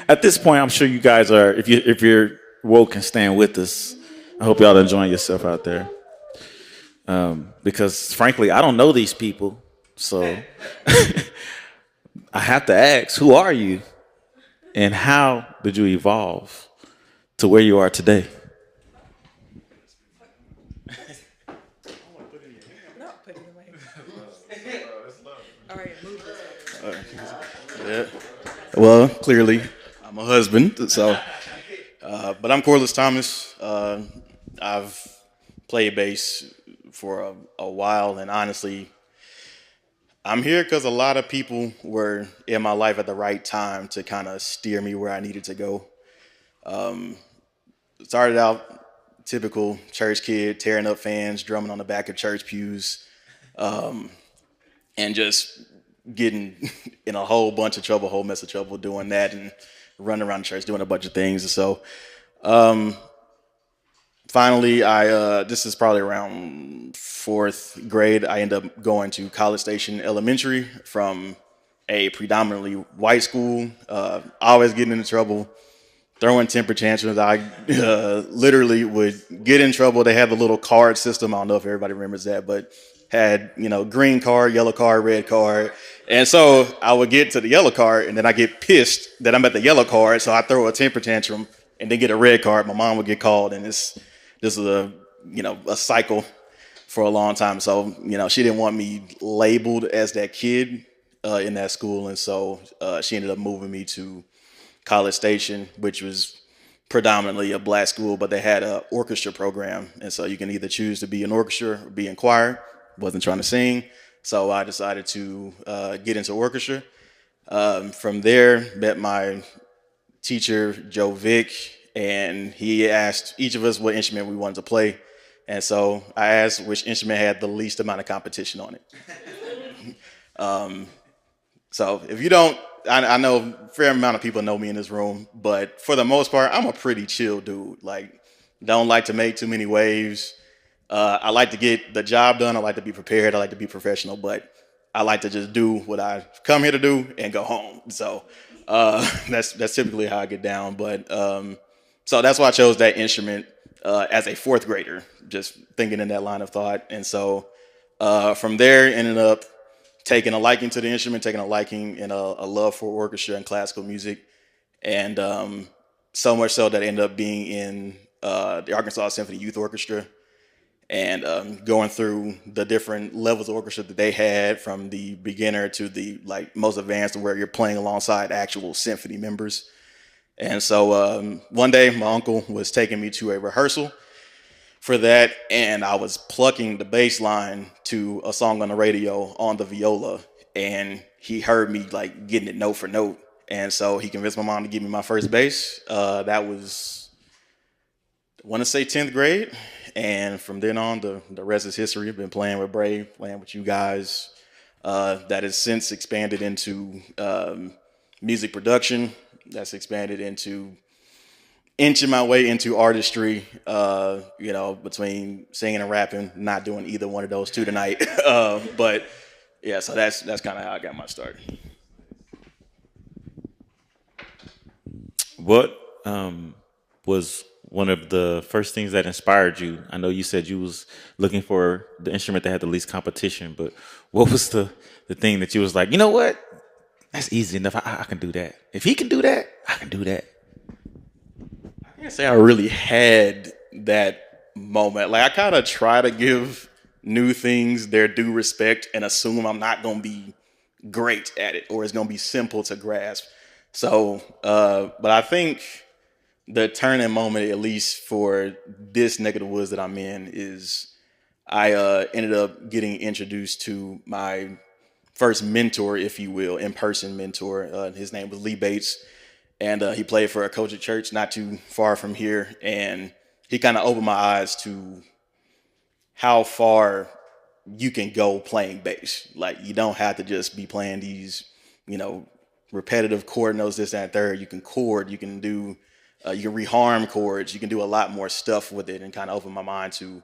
At this point, I'm sure you guys are. If you're woke and stand with us, I hope y'all enjoying yourself out there. Because frankly, I don't know these people, so I have to ask, who are you, and how did you evolve to where you are today? No, put it away. All right, move this way. Yeah. Well, clearly, I'm a husband, so. But I'm Corliss Thomas. I've played bass for a while, and honestly, I'm here because a lot of people were in my life at the right time to kind of steer me where I needed to go. Started out typical church kid, tearing up fans, drumming on the back of church pews, and just getting in a whole bunch of trouble, whole mess of trouble doing that, and running around the church doing a bunch of things. And so finally, this is probably around fourth grade. I ended up going to College Station Elementary from a predominantly white school. Always getting into trouble, throwing temper tantrums. I literally would get in trouble. They had the little card system. I don't know if everybody remembers that, but had green card, yellow card, red card. And so I would get to the yellow card, and then I get pissed that I'm at the yellow card, so I throw a temper tantrum and then get a red card. My mom would get called, and this is a cycle for a long time. So she didn't want me labeled as that kid in that school, and so she ended up moving me to College Station, which was predominantly a black school, but they had an orchestra program, and so you can either choose to be in orchestra or be in choir. Wasn't trying to sing, so I decided to get into orchestra. From there, met my teacher, Joe Vick, and he asked each of us what instrument we wanted to play. And so I asked which instrument had the least amount of competition on it. So if you don't, I know a fair amount of people know me in this room, but for the most part, I'm a pretty chill dude. Like, don't like to make too many waves. I like to get the job done. I like to be prepared. I like to be professional, but I like to just do what I come here to do and go home. So that's typically how I get down. But so that's why I chose that instrument as a fourth grader, just thinking in that line of thought. And so from there, ended up taking a liking to the instrument, taking a liking and a love for orchestra and classical music, and so much so that I ended up being in the Arkansas Symphony Youth Orchestra, and going through the different levels of orchestra that they had, from the beginner to the most advanced, where you're playing alongside actual symphony members. And so one day my uncle was taking me to a rehearsal for that, and I was plucking the bass line to a song on the radio on the viola, and he heard me getting it note for note, and so he convinced my mom to give me my first bass. That was, I want to say, 10th grade. And from then on, the rest is history. I've been playing with Brave, playing with you guys. That has since expanded into music production. That's expanded into inching my way into artistry, between singing and rapping. Not doing either one of those two tonight. But yeah, so that's kind of how I got my start. What was one of the first things that inspired you? I know you said you was looking for the instrument that had the least competition, but what was the thing that you was like, you know what? That's easy enough. I can do that. If he can do that, I can do that. I can't say I really had that moment. I kind of try to give new things their due respect and assume I'm not going to be great at it, or it's going to be simple to grasp. So, but I think the turning moment, at least for this neck of the woods that I'm in, is I ended up getting introduced to my first mentor, if you will, in-person mentor. His name was Lee Bates, and he played for a Kojic church not too far from here, and he kind of opened my eyes to how far you can go playing bass. You don't have to just be playing these, repetitive chord notes, this, that, and third. You can chord, you can do you can reharm chords. You can do a lot more stuff with it, and kind of open my mind to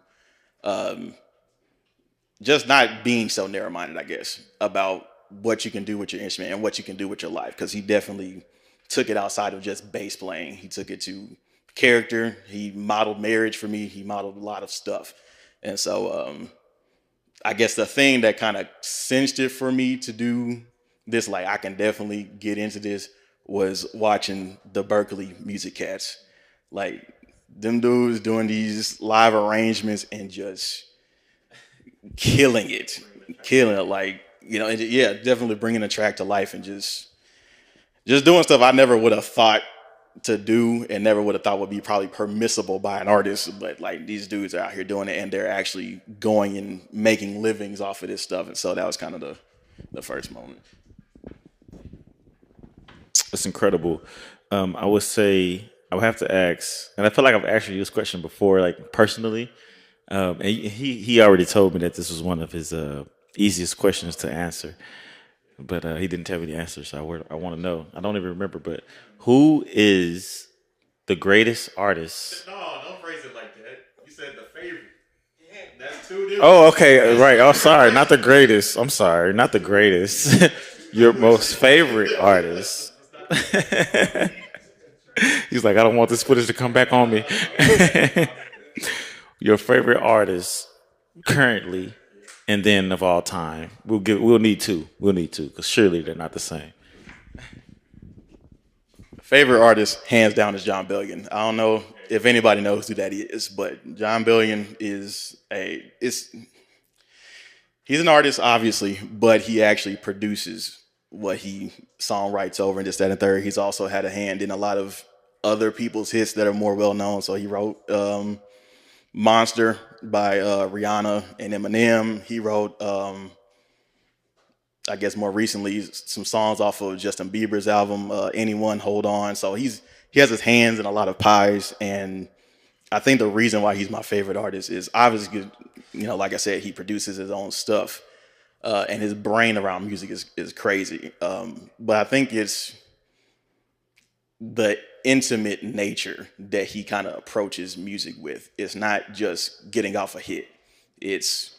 just not being so narrow-minded, I guess, about what you can do with your instrument and what you can do with your life. Because he definitely took it outside of just bass playing. He took it to character. He modeled marriage for me. He modeled a lot of stuff. And so I guess the thing that kind of cinched it for me to do this, like I can definitely get into this, was watching the Berkeley Music Cats. Like them dudes doing these live arrangements and just killing it, killing it. Like, you know, and yeah, definitely bringing the track to life and just doing stuff I never would have thought to do and never would have thought would be probably permissible by an artist. But like these dudes are out here doing it and they're actually going and making livings off of this stuff. And so that was kind of the first moment. It's incredible. I would say I would have to ask, and I feel like I've asked you this question before, like personally. And he already told me that this was one of his easiest questions to answer, but he didn't tell me the answer. So I want to know. I don't even remember, but who is the greatest artist? No, don't phrase it like that. You said the favorite. That's too different. Oh, okay, right. Oh, sorry, not the greatest. I'm sorry, not the greatest. Your most favorite artist. He's like, I don't want this footage to come back on me. Your favorite artist currently, and then of all time. We'll need two. We'll need two because surely they're not the same. Favorite artist, hands down, is John Bellion. I don't know if anybody knows who that is, but John Bellion he's an artist, obviously, but he actually produces what he songwrites over and this, that, and third. He's also had a hand in a lot of other people's hits that are more well known. So he wrote Monster by Rihanna and Eminem. He wrote, I guess more recently, some songs off of Justin Bieber's album, Anyone, Hold On. So he has his hands in a lot of pies. And I think the reason why he's my favorite artist is obviously, you know, like I said, he produces his own stuff. And his brain around music is crazy. But I think it's the intimate nature that he kind of approaches music with. It's not just getting off a hit. It's,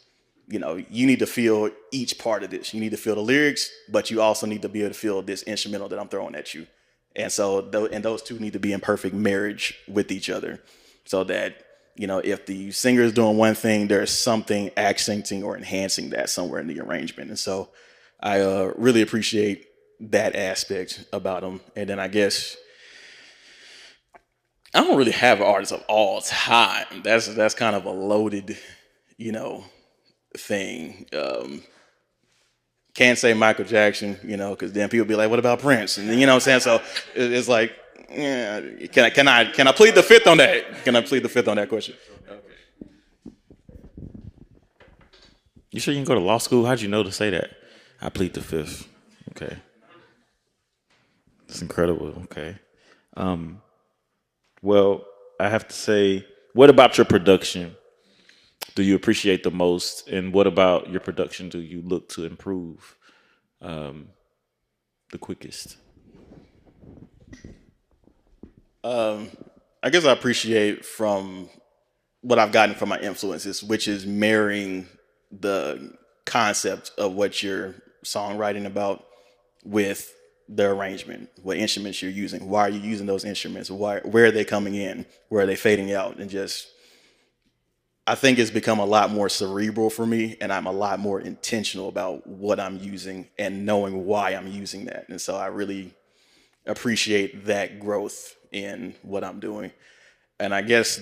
you know, you need to feel each part of this. You need to feel the lyrics, but you also need to be able to feel this instrumental that I'm throwing at you. And so, those two need to be in perfect marriage with each other so that, you know, if the singer is doing one thing, there's something accenting or enhancing that somewhere in the arrangement. And so I really appreciate that aspect about him. And then I guess I don't really have an artist of all time. That's kind of a loaded, you know, thing. Can't say Michael Jackson, you know, because then people be like, "What about Prince?" And you know what I'm saying. So it's like, yeah, can I plead the fifth on that? Can I plead the fifth on that question? Okay. You sure you can go to law school? How'd you know to say that? I plead the fifth. Okay, that's incredible. Okay. Well, I have to say, what about your production do you appreciate the most, and what about your production do you look to improve the quickest? I guess I appreciate from what I've gotten from my influences, which is marrying the concept of what you're songwriting about with the arrangement, what instruments you're using, why are you using those instruments, where are they coming in, where are they fading out, and just I think it's become a lot more cerebral for me, and I'm a lot more intentional about what I'm using and knowing why I'm using that. And so I really appreciate that growth in what I'm doing. And I guess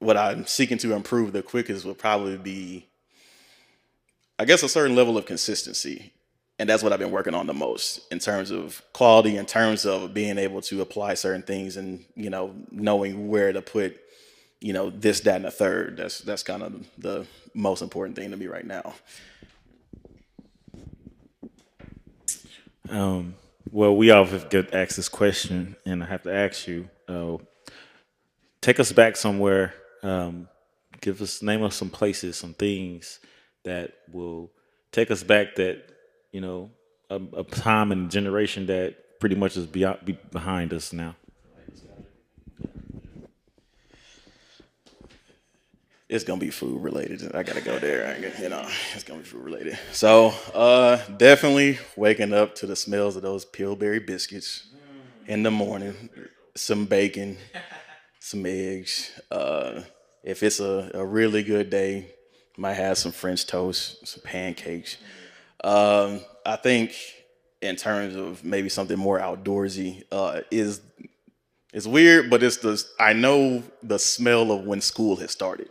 what I'm seeking to improve the quickest would probably be, I guess, a certain level of consistency. And that's what I've been working on the most in terms of quality, in terms of being able to apply certain things and, you know, knowing where to put, you know, this, that, and the third. That's kind of the most important thing to me right now. Well, we all have get asked this question, and I have to ask you, take us back somewhere. Name us some places, some things that will take us back that, you know, a time and generation that pretty much is behind us now. It's gonna be food related. I gotta go there. You know, it's gonna be food related. So definitely waking up to the smells of those Pillsbury biscuits. in the morning, some bacon, some eggs. If it's a really good day, might have some French toast, some pancakes. I think in terms of maybe something more outdoorsy, is it's weird, but it's the I know the smell of when school has started.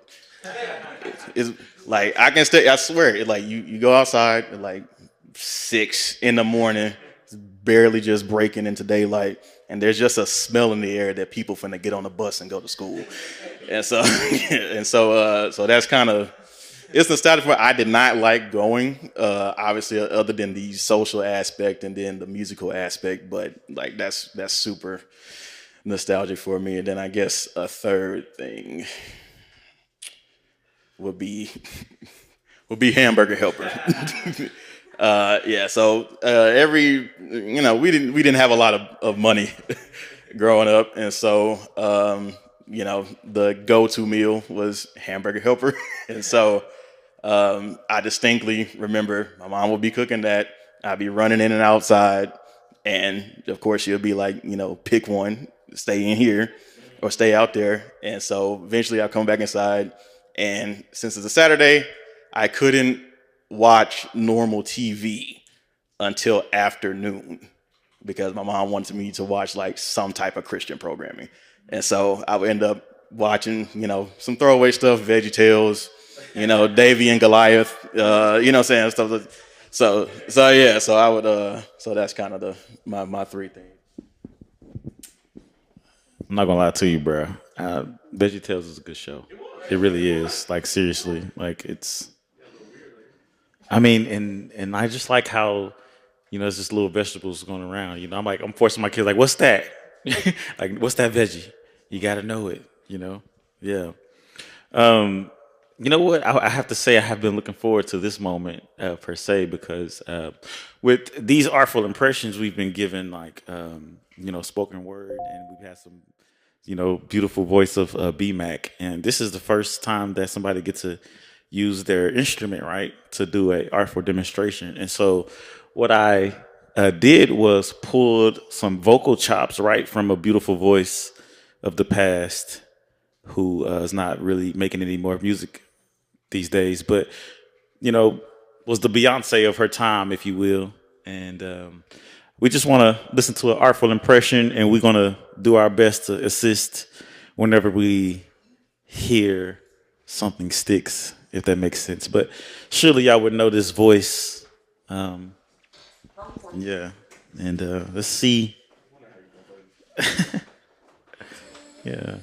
It's like I can stay. I swear, like you go outside at like 6 in the morning, it's barely just breaking into daylight, and there's just a smell in the air that people finna get on the bus and go to school, and so so that's kind of it's nostalgic for. I did not like going, obviously, other than the social aspect and then the musical aspect, but like that's super nostalgic for me. And then I guess a third thing would be would be hamburger helper. Yeah, so every we didn't have a lot of money growing up, and so the go-to meal was hamburger helper, and so I distinctly remember my mom would be cooking that. I'd be running in and outside, and of course she'll be like, pick one, stay in here or stay out there. And so eventually I'll come back inside, and since it's a Saturday, I couldn't watch normal TV until afternoon because my mom wanted me to watch like some type of Christian programming. And so I would end up watching, some throwaway stuff, Veggie Tales, Davy and Goliath, what I'm saying, stuff like, so yeah, so I would so that's kind of my three things. I'm not gonna lie to you, bro. VeggieTales is a good show. It really is. Like seriously, like it's. I mean, and I just like how, it's just little vegetables going around. I'm forcing my kids like, what's that? Like, what's that veggie? You got to know it. Yeah. You know what? I have to say I have been looking forward to this moment per se because with these artful impressions we've been given like spoken word and we've had some beautiful voice of BMAC, and this is the first time that somebody gets to use their instrument right to do a artful demonstration. And so what I did was pulled some vocal chops right from a beautiful voice of the past who is not really making any more music these days, but was the Beyonce of her time, if you will. And we just want to listen to an artful impression, and we're going to do our best to assist whenever we hear something sticks, if that makes sense. But surely y'all would know this voice. Yeah. And let's see. Yeah.